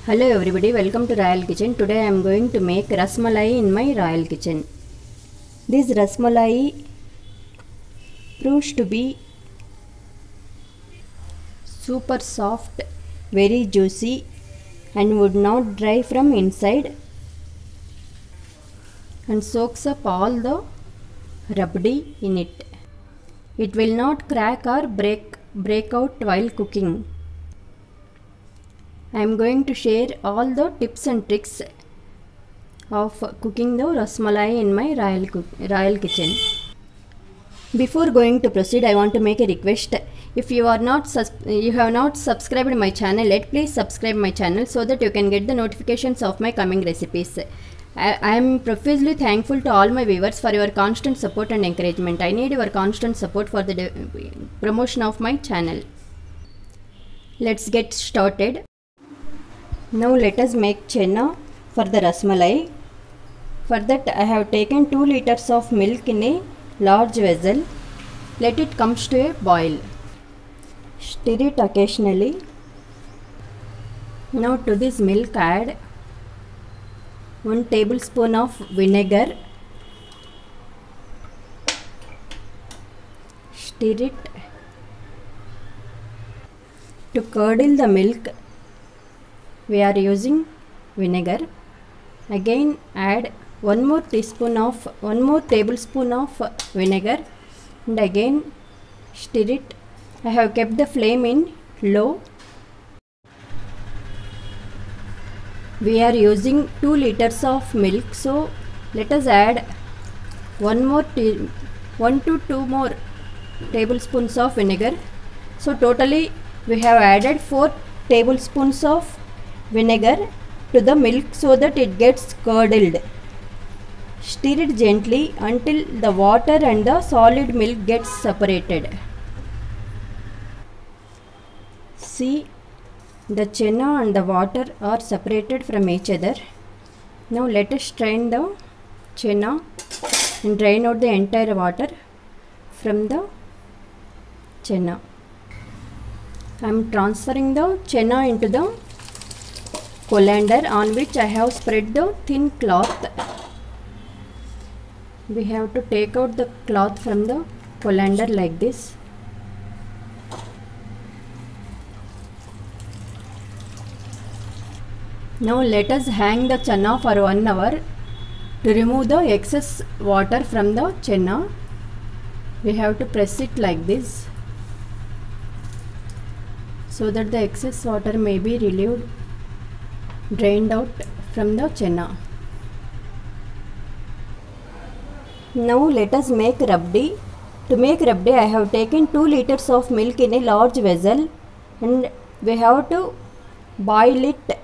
Hello everybody, welcome to Royal Kitchen. Today I am going to make rasmalai in my Royal Kitchen. This rasmalai proves to be super soft, very juicy and would not dry from inside and soaks up all the rabdi in it. It will not crack or break out while cooking. I am going to share all the tips and tricks of cooking the rasmalai in my Royal Kitchen. Before going to proceed, I want to make a request. If you have not subscribed my channel yet, please subscribe my channel so that you can get the notifications of my coming recipes. I am profusely thankful to all my viewers for your constant support and encouragement. I need your constant support for the promotion of my channel. Let's get started. Now let us make chenna for the rasmalai. For that I have taken 2 liters of milk in a large vessel. Let it come to a boil. Stir it occasionally. Now to this milk add 1 tablespoon of vinegar. Stir it. To curdle the milk, we are using vinegar. Again add 1 more tablespoon of vinegar and again stir it. I have kept the flame in low. We are using 2 liters of milk, so let us add 1 to 2 more tablespoons of vinegar. So totally we have added 4 tablespoons of vinegar to the milk so that it gets curdled. Stir it gently until the water and the solid milk gets separated. See, the chenna and the water are separated from each other. Now let us strain the chenna and drain out the entire water from the chenna. I am transferring the chenna into the colander on which I have spread the thin cloth. We have to take out the cloth from the colander like this. Now let us hang the chenna for 1 hour to remove the excess water from the chenna. We have to press it like this so that the excess water may be drained out from the chenna. Now let us make rabdi. To make rabdi, I have taken 2 liters of milk in a large vessel and we have to boil it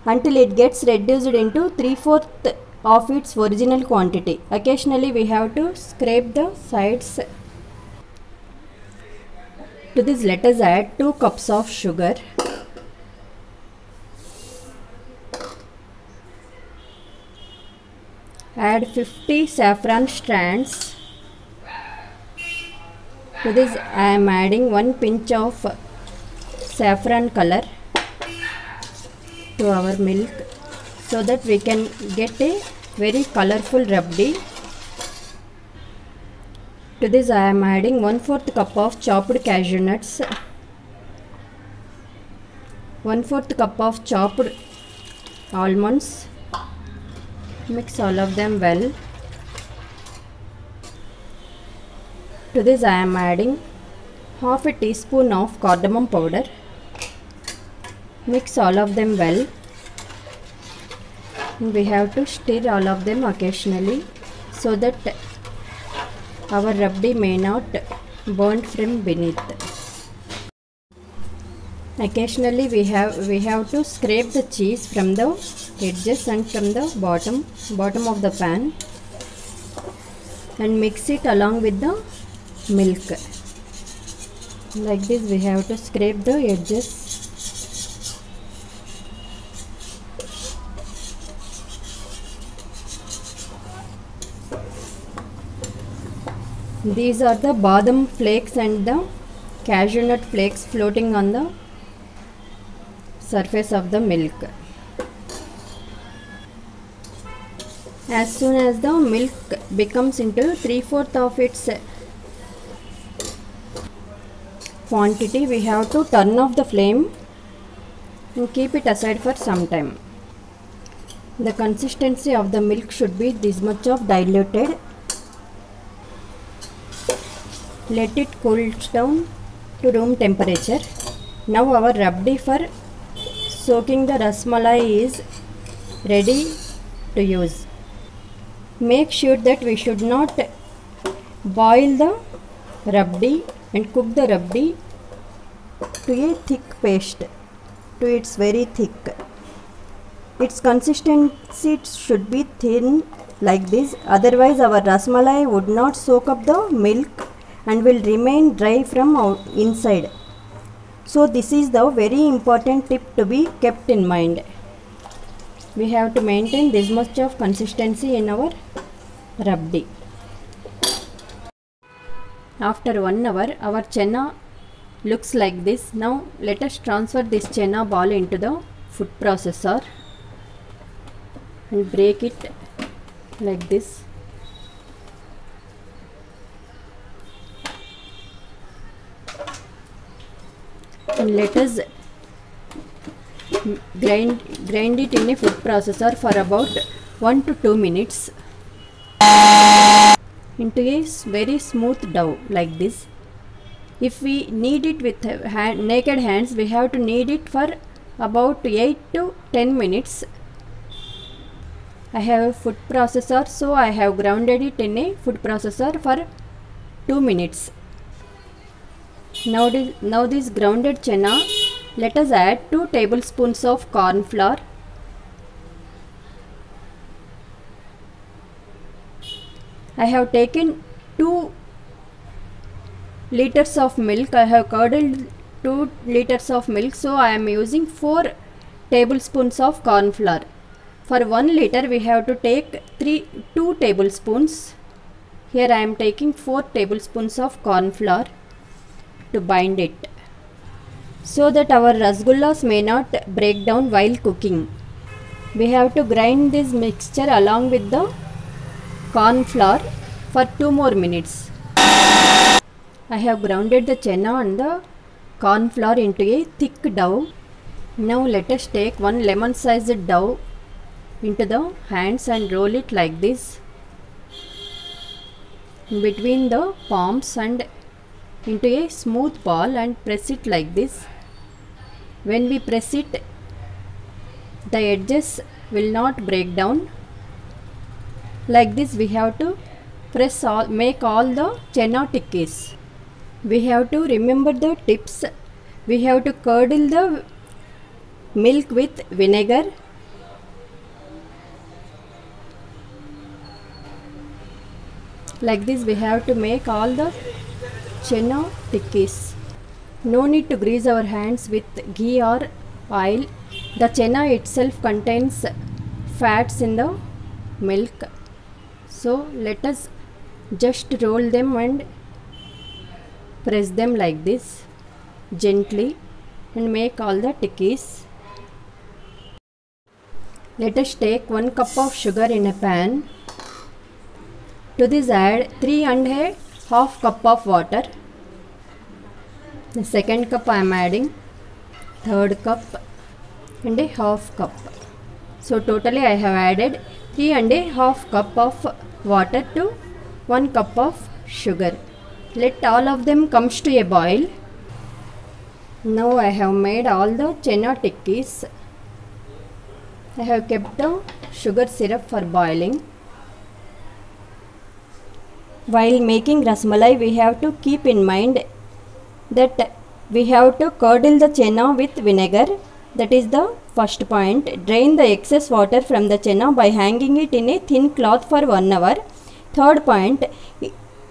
until it gets reduced into 3/4 of its original quantity. Occasionally we have to scrape the sides. To this let us add 2 cups of sugar. Add 50 saffron strands. To this I am adding 1 pinch of saffron color to our milk so that we can get a very colorful rabdi. To this I am adding 1/4 cup of chopped cashew nuts, 1/4 cup of chopped almonds. Mix all of them well. To this I am adding half a teaspoon of cardamom powder. Mix all of them well. We have to stir all of them occasionally so that our rabdi may not burn from beneath. Occasionally we have to scrape the cheese from the edges and from the bottom of the pan and mix it along with the milk. Like this we have to scrape the edges. These are the badam flakes and the cashew nut flakes floating on the surface of the milk. As soon as the milk becomes into 3/4 of its quantity, we have to turn off the flame and keep it aside for some time. The consistency of the milk should be this much of diluted. Let it cool down to room temperature. Now our rabdi for soaking the rasmalai is ready to use. Make sure that we should not boil the rabdi and cook the rabdi to a thick paste, to its very thick. Its consistency should be thin like this, otherwise our rasmalai would not soak up the milk and will remain dry from inside. So this is the very important tip to be kept in mind. We have to maintain this much of consistency in our rabdi. After 1 hour, our chena looks like this. Now let us transfer this chena ball into the food processor and break it like this. And let us grind it in a food processor for about 1 to 2 minutes into a very smooth dough like this. If we knead it with naked hands, we have to knead it for about 8 to 10 minutes. I have a food processor, so I have grounded it in a food processor for 2 minutes. Now this grounded chena, let us add 2 tablespoons of corn flour. I have taken 2 liters of milk. I have curdled 2 liters of milk, so I am using 4 tablespoons of corn flour. For 1 liter we have to take 2 tablespoons. Here I am taking 4 tablespoons of corn flour to bind it, so that our rasgullas may not break down while cooking. We have to grind this mixture along with the corn flour for 2 more minutes. I have grounded the chena and the corn flour into a thick dough. Now let us take 1 lemon sized dough into the hands and roll it like this between the palms and into a smooth ball and press it like this. When we press it, the edges will not break down. Like this we have to make all the chena tikkis. We have to remember the tips. We have to curdle the milk with vinegar. Like this we have to make all the chena tikkis. No need to grease our hands with ghee or oil. The chena itself contains fats in the milk. So let us just roll them and press them like this gently and make all the tikkis. Let us take 1 cup of sugar in a pan. To this add 3½ cup of water. The second cup I am adding, third cup and a half cup. So totally I have added 3½ cup of water to 1 cup of sugar. Let all of them comes to a boil. Now I have made all the chena tikkis. I have kept the sugar syrup for boiling. While making rasmalai, we have to keep in mind that we have to curdle the chena with vinegar. That is the first point. Drain the excess water from the chena by hanging it in a thin cloth for 1 hour. Third point,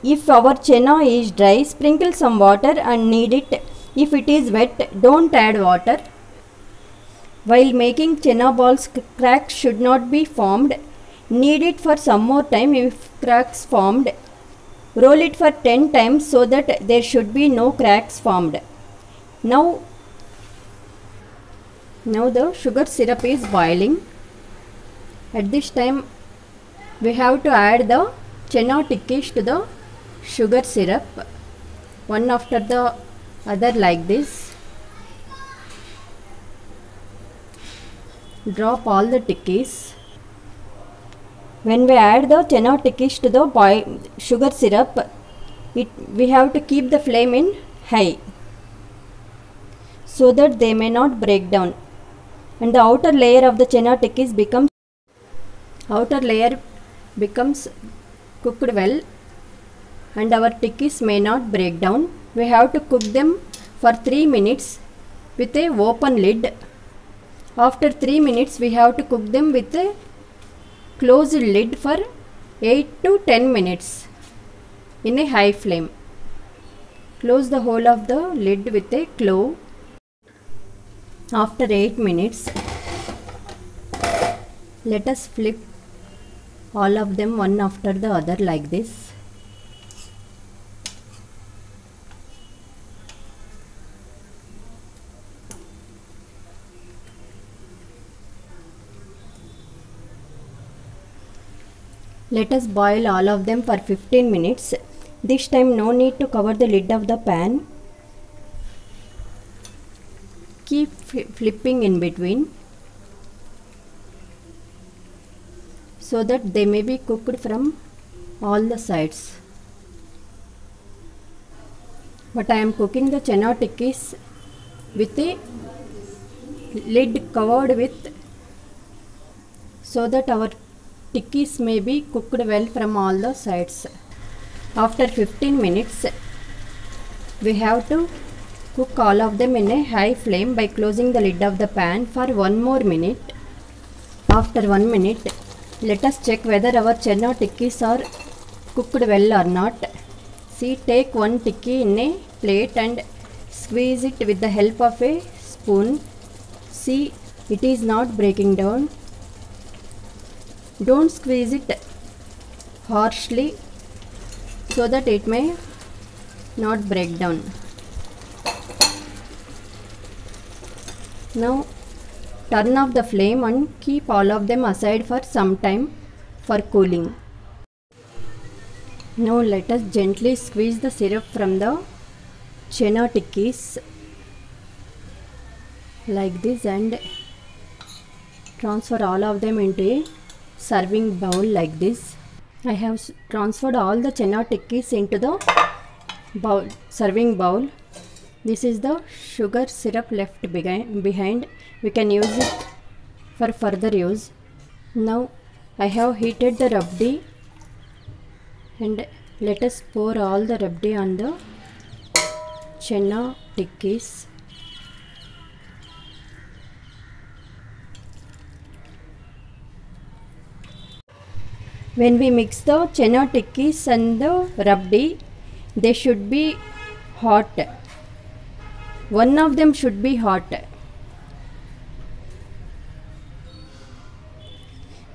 if our chena is dry, sprinkle some water and knead it. If it is wet, don't add water. While making chena balls, cracks should not be formed. Knead it for some more time. If cracks formed, roll it for 10 times so that there should be no cracks formed. Now Now the sugar syrup is boiling. At this time we have to add the chena tikkis to the sugar syrup, one after the other like this. Drop all the tikkis. When we add the chena tikkis to the sugar syrup, we have to keep the flame in high so that they may not break down, and the outer layer of the chena tikkis becomes cooked well, and our tikkis may not break down. We have to cook them for 3 minutes with a open lid. After 3 minutes we have to cook them with a closed lid for 8 to 10 minutes in a high flame. Close the whole of the lid with a clove. After 8 minutes, let us flip all of them one after the other like this. Let us boil all of them for 15 minutes. This time no need to cover the lid of the pan. Keep flipping in between so that they may be cooked from all the sides. But I am cooking the chena tikkis with a lid covered with, so that our tikkis may be cooked well from all the sides. After 15 minutes, we have to cook all of them in a high flame by closing the lid of the pan for 1 more minute. After 1 minute, let us check whether our chena tikkis are cooked well or not. See, take one tikki in a plate and squeeze it with the help of a spoon. See, it is not breaking down. Don't squeeze it harshly so that it may not break down. Now turn off the flame and keep all of them aside for some time for cooling. Now let us gently squeeze the syrup from the chena tikkis like this and transfer all of them into a serving bowl like this. I have transferred all the chena tikkis into the serving bowl. This is the sugar syrup left behind. We can use it for further use. Now I have heated the rabdi, and let us pour all the rabdi on the chena tikkis. When we mix the chena tikkis and the rabdi, they should be hot. One of them should be hot,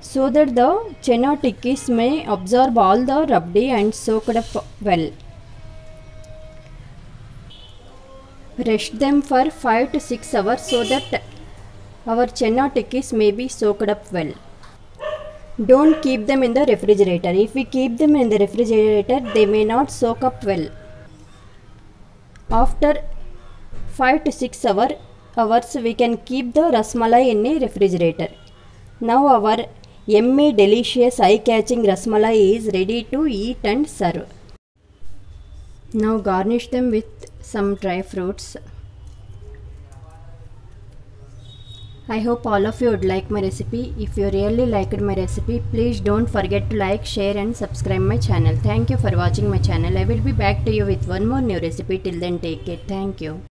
so that the chena tikkis may absorb all the rabdi and soak it up well. Rest them for 5 to 6 hours so that our chena tikkis may be soaked up well. Don't keep them in the refrigerator. If we keep them in the refrigerator, they may not soak up well. After 5 to 6 hours, we can keep the rasmalai in a refrigerator. Now our yummy, delicious, eye-catching rasmalai is ready to eat and serve. Now garnish them with some dry fruits. I hope all of you would like my recipe. If you really liked my recipe, please don't forget to like, share and subscribe my channel. Thank you for watching my channel. I will be back to you with one more new recipe. Till then, take care. Thank you.